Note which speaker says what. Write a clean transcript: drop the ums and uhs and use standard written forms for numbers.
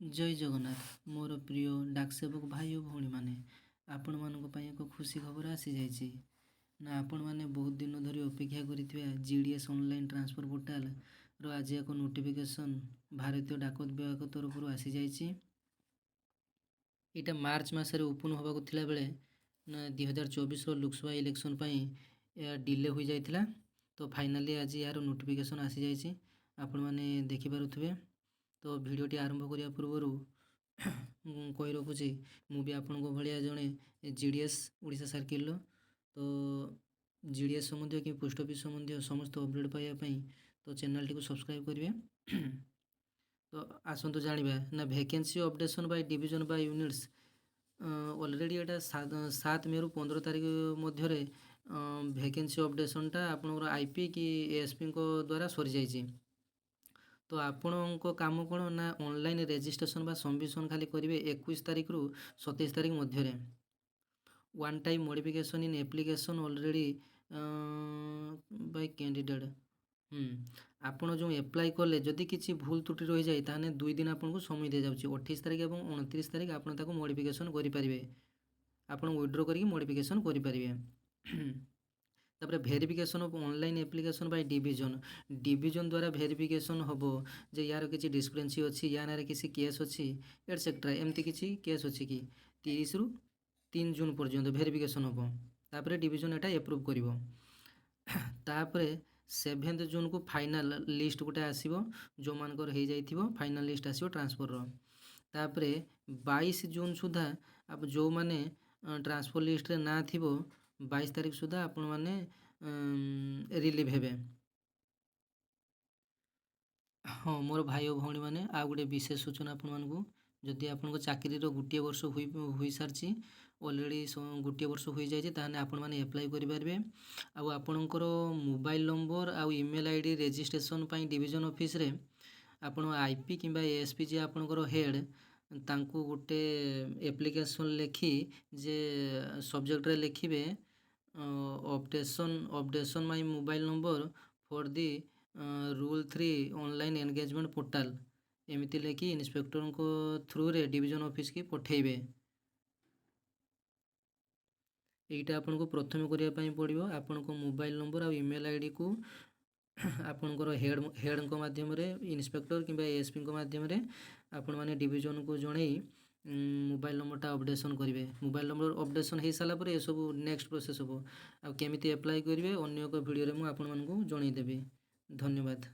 Speaker 1: जय जगन्नाथ मोर प्रिय डाकसेवक भाई और भौणी मैंने आपण मानक एक खुशी खबर आसी जाइए ना आपण मैंने बहुत दिन धरी अपेक्षा करिथिबा जीडीएस ऑनलाइन ट्रांसफर पोर्टाल रो आज एक नोटिफिकेशन भारतीय डाक विभाग तरफ आसी जाइए। यहाँ मार्च मसरे ओपन होगा थिला बेले ना 2024 लोकसभा इलेक्शन डिले हो जाइथिला। तो फाइनाली आज यार नोटिफिकेशन आसी जाइए आपण मैंने देखिपारुथिबे। तो भिडटी आरंभ करने पूर्वर कही रखुची मुझे आपण भाया जड़े जीडीएस ओडिशा सर्किल तो जीडीएस संबंधी कि पोस्ट ऑफिस संबंधी समस्त अपडेट पाइबापी तो चैनल टी सब्सक्राइब करेंगे। तो आसतु जाना ना vacancy updation by division by units already यहाँ 7 मे रु 15 तारीख मध्य वैकेंसी अपडेशनटा आपणकर आईपी कि एएसपी द्वारा सरी जाइए। तो आपण काम कौन ना ऑनलाइन रेजिस्ट्रेशन बा सबमिशन खाली करेंगे 21 तारीख रु 27 तारीख मध्य one time modification in application already by candidate आपण जो एप्लाई कले जदि किसी भूल त्रुटि रही जाए ताने 2 दिन आपको समय दि जाऊँगी 28 तारीख और 29 तारीख आप मॉडिफिकेशन करेंगे आप विड्रो करके मॉडिफिकेशन करेंगे। तापर verification of online application by division द्वारा भेरिफिकेशन हम जे यार किसी डिस्क्रिपेंसी अच्छी या ना किसी केस अच्छी एटसेट्रा एमती किसी केस अच्छी कि 30 रु 3 जून पर्यंत भेरिफिकेशन हम तापर डिवीजन एटा एप्रूव करिवो। तापर 7 जून को फाइनल लिस्ट गोटे आसीबो जो मानकर हो जाइथिबो फाइनल लिस्ट आसीबो ट्रांसफर रो। तापर 22 जून सुधा आप जो माने ट्रांसफर लिस्ट रे ना थिबो 22 तारीख सुधा आपण माने रिलीव हेबे। हाँ मोर भाई और भौणी मैंने आ गोटे विशेष सूचना आपण मानकु जदि आपण चाकरी गोटे वर्ष हुई सारी ऑलरेडी गोटे वर्ष हो जाए ताहने आपण माने एप्लाई करेंगे। आपणकर मोबाइल नंबर आउ email ID registration division office रे आपण आईपी किंबा एएसपी जे आपणकर हेड तांकु गोटे एप्लिकेशन लिखि जे सब्जेक्ट रे लिखिबे updation my mobile number for the rule 3 online engagement portal एमती लेखि इन्स्पेक्टर को थ्रू रे डिवीजन ऑफिस की पठेबे। यहीटा आपन को प्रथम करने पड़ो आपण को मोबाइल नंबर और ईमेल आईडी को आपणकर हेड मध्यम इन्स्पेक्टर कि एएसपी मध्यम आपण मैंने डिवीजन को जन मोबाइल नंबरटा अपडेशन करेंगे। मोबाइल नंबर अपडेशन हो सारापर ये सब नेक्स्ट प्रोसेस हम आमती एप्लाई करेंगे अन्य एक वीडियो मुझे जनईदेवी। धन्यवाद।